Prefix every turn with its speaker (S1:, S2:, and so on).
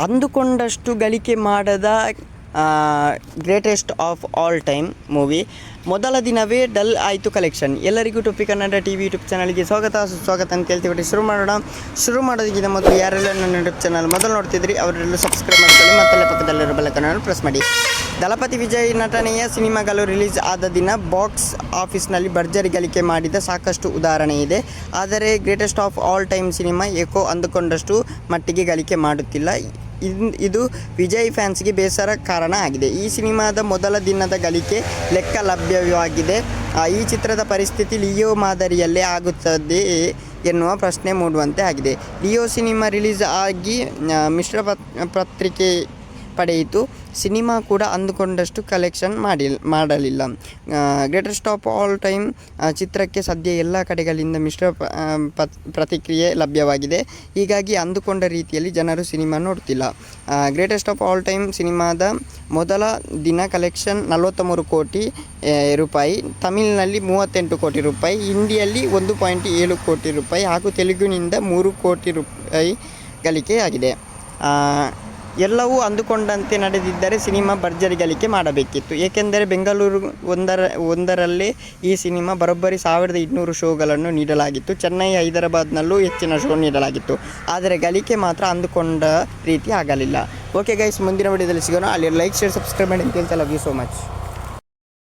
S1: ಅಂದುಕೊಂಡಷ್ಟು ಗಳಿಕೆ ಮಾಡದ greatest of all time movie. ಮೊದಲ ದಿನವೇ ಡಲ್ ಆಯಿತು ಕಲೆಕ್ಷನ್. ಎಲ್ಲರಿಗೂ ಟೊಪ್ಪಿ ಕನ್ನಡ ಟಿ ವಿ ಯೂಟ್ಯೂಬ್ ಚಾನಲ್ಗೆ ಸುಸ್ವಾಗತ ಅಂತ ಹೇಳ್ತೀವಿ. ಶುರು ಮಾಡೋದಕ್ಕಿಂತ ಮೊದಲು ಯಾರೆಲ್ಲ ನನ್ನ ಯೂಟ್ಯೂಬ್ ಚಾನಲ್ ಮೊದಲು ನೋಡ್ತಿದ್ರಿ ಅವರೆಲ್ಲ ಸಬ್ಸ್ಕ್ರೈಬ್ ಮಾಡ್ಕೊಳ್ಳಿ, ಮತ್ತಲ್ಲೇ ಪಕ್ಕದಲ್ಲಿರೋ ಬೆಲ್ಲೈಕನ್ ಪ್ರೆಸ್ ಮಾಡಿ. ದಳಪತಿ ವಿಜಯ್ ನಟನೆಯ ಸಿನಿಮಾಗಳು ರಿಲೀಸ್ ಆದ ದಿನ ಬಾಕ್ಸ್ ಆಫೀಸ್ನಲ್ಲಿ ಭರ್ಜರಿ ಗಳಿಕೆ ಮಾಡಿದ ಸಾಕಷ್ಟು ಉದಾಹರಣೆ ಇದೆ. ಆದರೆ greatest of all time cinema ಏಕೋ ಅಂದುಕೊಂಡಷ್ಟು ಮಟ್ಟಿಗೆ ಗಳಿಕೆ ಮಾಡುತ್ತಿಲ್ಲ. ಇದು ವಿಜಯ್ ಫ್ಯಾನ್ಸ್ಗೆ ಬೇಸರ ಕಾರಣ ಆಗಿದೆ. ಈ ಸಿನಿಮಾದ ಮೊದಲ ದಿನದ ಗಳಿಕೆ ಲೆಕ್ಕ ಲಭ್ಯವಾಗಿದೆ. ಈ ಚಿತ್ರದ ಪರಿಸ್ಥಿತಿ ಲಿಯೋ ಮಾದರಿಯಲ್ಲೇ ಆಗುತ್ತದೆ ಎನ್ನುವ ಪ್ರಶ್ನೆ ಮೂಡುವಂತೆ ಆಗಿದೆ. ಲಿಯೋ ಸಿನಿಮಾ ರಿಲೀಸ್ ಆಗಿ ಮಿಶ್ರ ಪ್ರತಿಕ್ರಿಯೆ ಪಡೆಯಿತು. ಸಿನಿಮಾ ಕೂಡ ಅಂದುಕೊಂಡಷ್ಟು ಕಲೆಕ್ಷನ್ ಮಾಡಲಿಲ್ಲ. ಗ್ರೇಟೆಸ್ಟ್ ಆಫ್ ಆಲ್ ಟೈಮ್ ಚಿತ್ರಕ್ಕೆ ಸದ್ಯ ಎಲ್ಲ ಕಡೆಗಳಿಂದ ಮಿಶ್ರ ಪ್ರತಿಕ್ರಿಯೆ ಲಭ್ಯವಾಗಿದೆ. ಹೀಗಾಗಿ ಅಂದುಕೊಂಡ ರೀತಿಯಲ್ಲಿ ಜನರು ಸಿನಿಮಾ ನೋಡ್ತಿಲ್ಲ. ಗ್ರೇಟೆಸ್ಟ್ ಆಫ್ ಆಲ್ ಟೈಮ್ ಸಿನಿಮಾದ ಮೊದಲ ದಿನ ಕಲೆಕ್ಷನ್ 43 ಕೋಟಿ ರೂಪಾಯಿ, ತಮಿಳಿನಲ್ಲಿ 38 ಕೋಟಿ ರೂಪಾಯಿ, ಹಿಂದಿಯಲ್ಲಿ 1.7 ಕೋಟಿ ರೂಪಾಯಿ ಹಾಗೂ ತೆಲುಗಿನಿಂದ 3 ಕೋಟಿ ರೂಪಾಯಿ ಗಳಿಕೆಯಾಗಿದೆ. ಎಲ್ಲವೂ ಅಂದುಕೊಂಡಂತೆ ನಡೆದಿದ್ದರೆ ಸಿನಿಮಾ ಭರ್ಜರಿ ಗಳಿಕೆ ಮಾಡಬೇಕಿತ್ತು. ಏಕೆಂದರೆ ಬೆಂಗಳೂರು ಒಂದರಲ್ಲೇ ಈ ಸಿನಿಮಾ ಬರೋಬ್ಬರಿ 1200 ಶೋಗಳನ್ನು ನೀಡಲಾಗಿತ್ತು. ಚೆನ್ನೈ, ಹೈದರಾಬಾದ್ನಲ್ಲೂ ಹೆಚ್ಚಿನ ಶೋ ನೀಡಲಾಗಿತ್ತು. ಆದರೆ ಗಳಿಕೆ ಮಾತ್ರ ಅಂದುಕೊಂಡ ರೀತಿ ಆಗಲಿಲ್ಲ. ಓಕೆ ಗೈಸ್, ಮುಂದಿನ ವಿಡಿಯೋದಲ್ಲಿ ಸಿಗೋಣ. ಅಲ್ಲಿ ಲೈಕ್, ಶೇರ್, ಸಬ್ಸ್ಕ್ರೈಬ್ ಮಾಡಿ ಅಂತ ಹೇಳ್ತಾ ಲವ್ ಯು ಸೋ ಮಚ್.